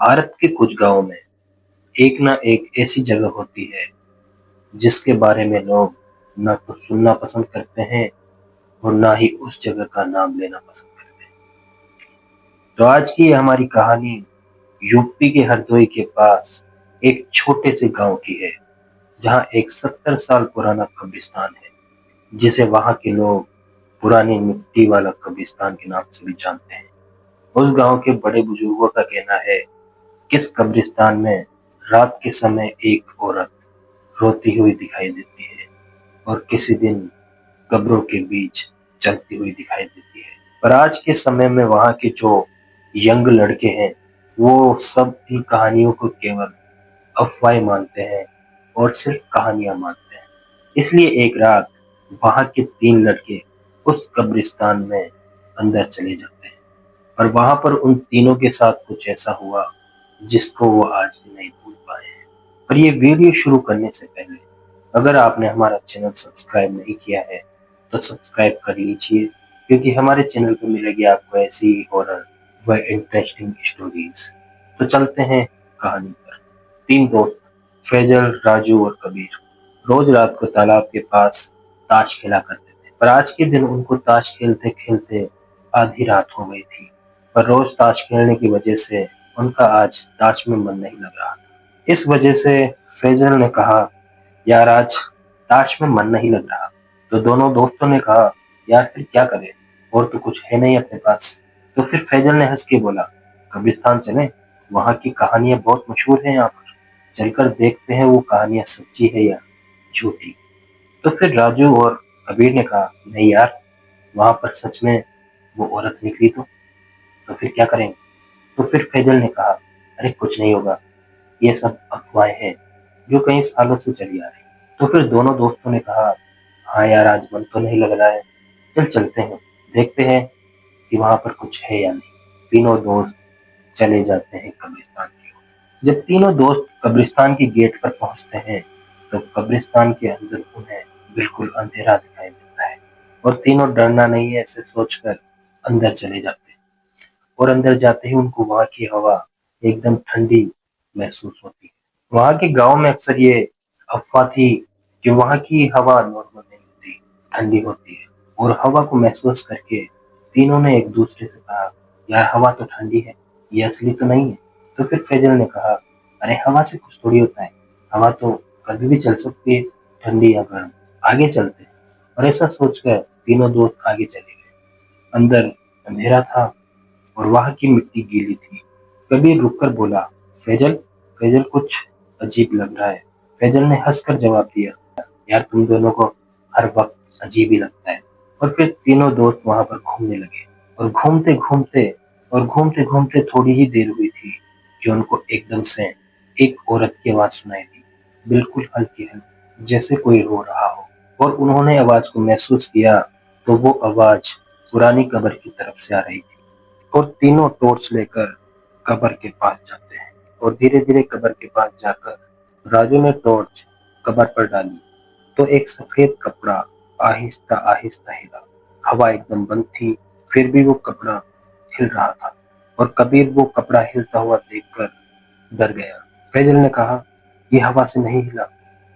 भारत के कुछ गाँव में एक ना एक ऐसी जगह होती है जिसके बारे में लोग ना तो सुनना पसंद करते हैं और ना ही उस जगह का नाम लेना पसंद करते हैं। तो आज की ये हमारी कहानी यूपी के हरदोई के पास एक छोटे से गांव की है, जहां एक 70 साल पुराना कब्रिस्तान है, जिसे वहां के लोग पुरानी मिट्टी वाला कब्रिस्तान के नाम से भी जानते हैं। उस गांव के बड़े बुजुर्गों का कहना है कि इस कब्रिस्तान में रात के समय एक औरत रोती हुई दिखाई देती है और किसी दिन कब्रों के बीच चलती हुई दिखाई देती है। पर आज के समय में वहाँ के जो यंग लड़के हैं, वो सब इन कहानियों को केवल अफवाहें मानते हैं और सिर्फ कहानियां मानते हैं। इसलिए एक रात वहाँ के 3 लड़के उस कब्रिस्तान में अंदर चले जाते हैं और वहाँ पर उन तीनों के साथ कुछ ऐसा हुआ जिसको वो आज भी नहीं भूल पाए हैं। पर ये वीडियो शुरू करने से पहले अगर आपने हमारा चैनल सब्सक्राइब नहीं किया है तो सब्सक्राइब कर लीजिए, क्योंकि हमारे चैनल पर मिलेगी आपको ऐसी ही हॉरर व इंटरेस्टिंग स्टोरीज। तो चलते हैं कहानी पर। 3 दोस्त फैजल, राजू और कबीर रोज रात को तालाब के पास ताश खेला करते थे। पर आज के दिन उनको ताश खेलते खेलते आधी रात हो गई थी। पर रोज ताश खेलने की वजह से उनका आज ताश में मन नहीं लग रहा था। इस वजह से फैजल ने कहा, यार आज ताश में मन नहीं लग रहा। तो दोनों दोस्तों ने कहा, यार फिर क्या करें, और तो कुछ है नहीं अपने पास। तो फिर फैजल ने हंस के बोला, कब्रिस्तान चलें, वहां की कहानियां बहुत मशहूर हैं, यहाँ पर चलकर देखते हैं वो कहानियां सच्ची है या झूठी। तो फिर राजू और कबीर ने कहा, नहीं यार, वहां पर सच में वो औरत निकली तो फिर क्या करेंगे। तो फिर फैजल ने कहा, अरे कुछ नहीं होगा, ये सब अफवाहें हैं जो कई सालों से चली आ रही। तो फिर दोनों दोस्तों ने कहा, हाँ यार, आज मन तो नहीं लग रहा है, चल चलते हैं, देखते हैं कि वहां पर कुछ है या नहीं। तीनों दोस्त चले जाते हैं कब्रिस्तान की ओर। जब तीनों दोस्त कब्रिस्तान के गेट पर पहुंचते हैं तो कब्रिस्तान के अंदर उन्हें बिल्कुल अंधेरा दिखाई देता है और तीनों डरना नहीं है ऐसे सोचकर अंदर चले जाते हैं। और अंदर जाते ही उनको वहां की हवा एकदम ठंडी महसूस होती है। वहां के गांव में अक्सर ये अफवाह थी कि वहां की हवा नॉर्मल नहीं होती, ठंडी होती है। और हवा को महसूस करके तीनों ने एक दूसरे से कहा, यार हवा तो ठंडी है, ये असली तो नहीं है। तो फिर फैजल ने कहा, अरे हवा से कुछ थोड़ी होता है, हवा तो कभी भी चल सकती है, ठंडी या गर्म, आगे चलते हैं। और ऐसा सोचकर तीनों दोस्त आगे चले गए। अंदर अंधेरा था और वहां की मिट्टी गीली थी। कबीर रुककर बोला, फैजल, फैजल कुछ अजीब लग रहा है। फैजल ने हंसकर जवाब दिया, यार तुम दोनों को हर वक्त अजीब ही लगता है। और फिर तीनों दोस्त वहां पर घूमने लगे और घूमते घूमते थोड़ी ही देर हुई थी कि उनको एकदम से एक औरत की आवाज सुनाई दी, बिल्कुल हल्की हल्की, जैसे कोई रो रहा हो। और उन्होंने आवाज को महसूस किया तो वो आवाज पुरानी कब्र की तरफ से आ रही थी। और तीनों टॉर्च लेकर कब्र के पास जाते हैं और धीरे धीरे कब्र के पास जाकर राजू ने टॉर्च कब्र पर डाली तो एक सफेद कपड़ा आहिस्ता आहिस्ता हिला। हवा एकदम बंद थी, फिर भी वो कपड़ा हिल रहा था और कबीर वो कपड़ा हिलता हुआ देखकर डर गया। फैजल ने कहा, ये हवा से नहीं हिला।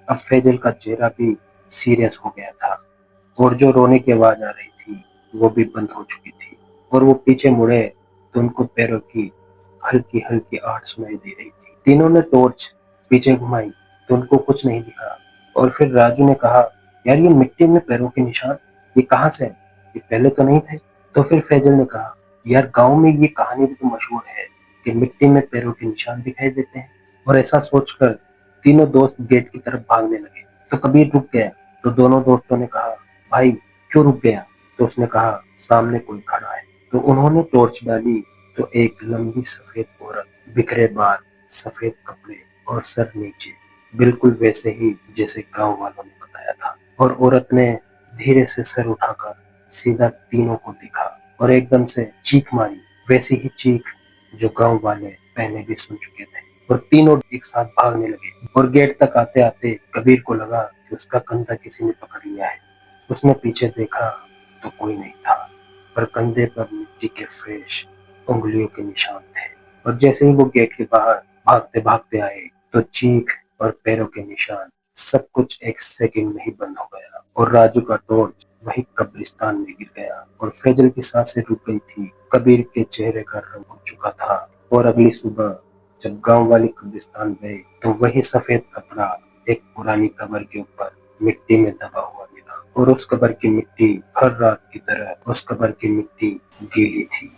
अब फैजल का चेहरा भी सीरियस हो गया था और जो रोने की आवाज आ रही थी वो भी बंद हो चुकी थी। और वो पीछे मुड़े तो उनको पैरों की हल्की हल्की आहट सुनाई दे रही थी। तीनों ने टॉर्च पीछे घुमाई तो उनको कुछ नहीं दिखा। और फिर राजू ने कहा, यार ये मिट्टी में पैरों के निशान, ये कहाँ से है, ये पहले तो नहीं थे। तो फिर फैजल ने कहा, यार गांव में ये कहानी भी तो मशहूर है कि मिट्टी में पैरों के निशान दिखाई देते हैं। और ऐसा सोचकर तीनों दोस्त गेट की तरफ भागने लगे। तो कबीर रुक गया। तो दोनों दोस्तों ने कहा, भाई क्यों रुक गया। तो उसने कहा, सामने कोई खड़ा है। तो उन्होंने टॉर्च डाली तो एक लंबी सफेद औरत, बिखरे बाल, सफेद कपड़े और सर नीचे, बिल्कुल वैसे ही जैसे गांव वालों ने बताया था। और औरत ने धीरे से सर उठाकर सीधा तीनों को देखा और एकदम से चीख मारी, वैसी ही चीख जो गांव वाले पहले भी सुन चुके थे। और तीनों एक साथ भागने लगे और गेट तक आते आते कबीर को लगा कि उसका कंधा किसी ने पकड़ लिया है। उसने पीछे देखा तो कोई नहीं था, पर कंधे पर मिट्टी के फ्रेश उंगलियों के निशान थे। और जैसे ही वो गेट के बाहर भागते भागते आए तो चीख और पैरों के निशान सब कुछ एक सेकंड में ही बंद हो गया और राजू का टॉर्च वही कब्रिस्तान में गिर गया और फैजल की सांसें रुक गई थी। कबीर के चेहरे का रंग उड़ चुका था और अगली सुबह जब गांव वाले कब्रिस्तान गए तो वही सफेद कपड़ा एक पुरानी कब्र के ऊपर मिट्टी में दबा हुआ मिला और उस कब्र की मिट्टी हर रात की तरह उस कब्र की मिट्टी गीली थी।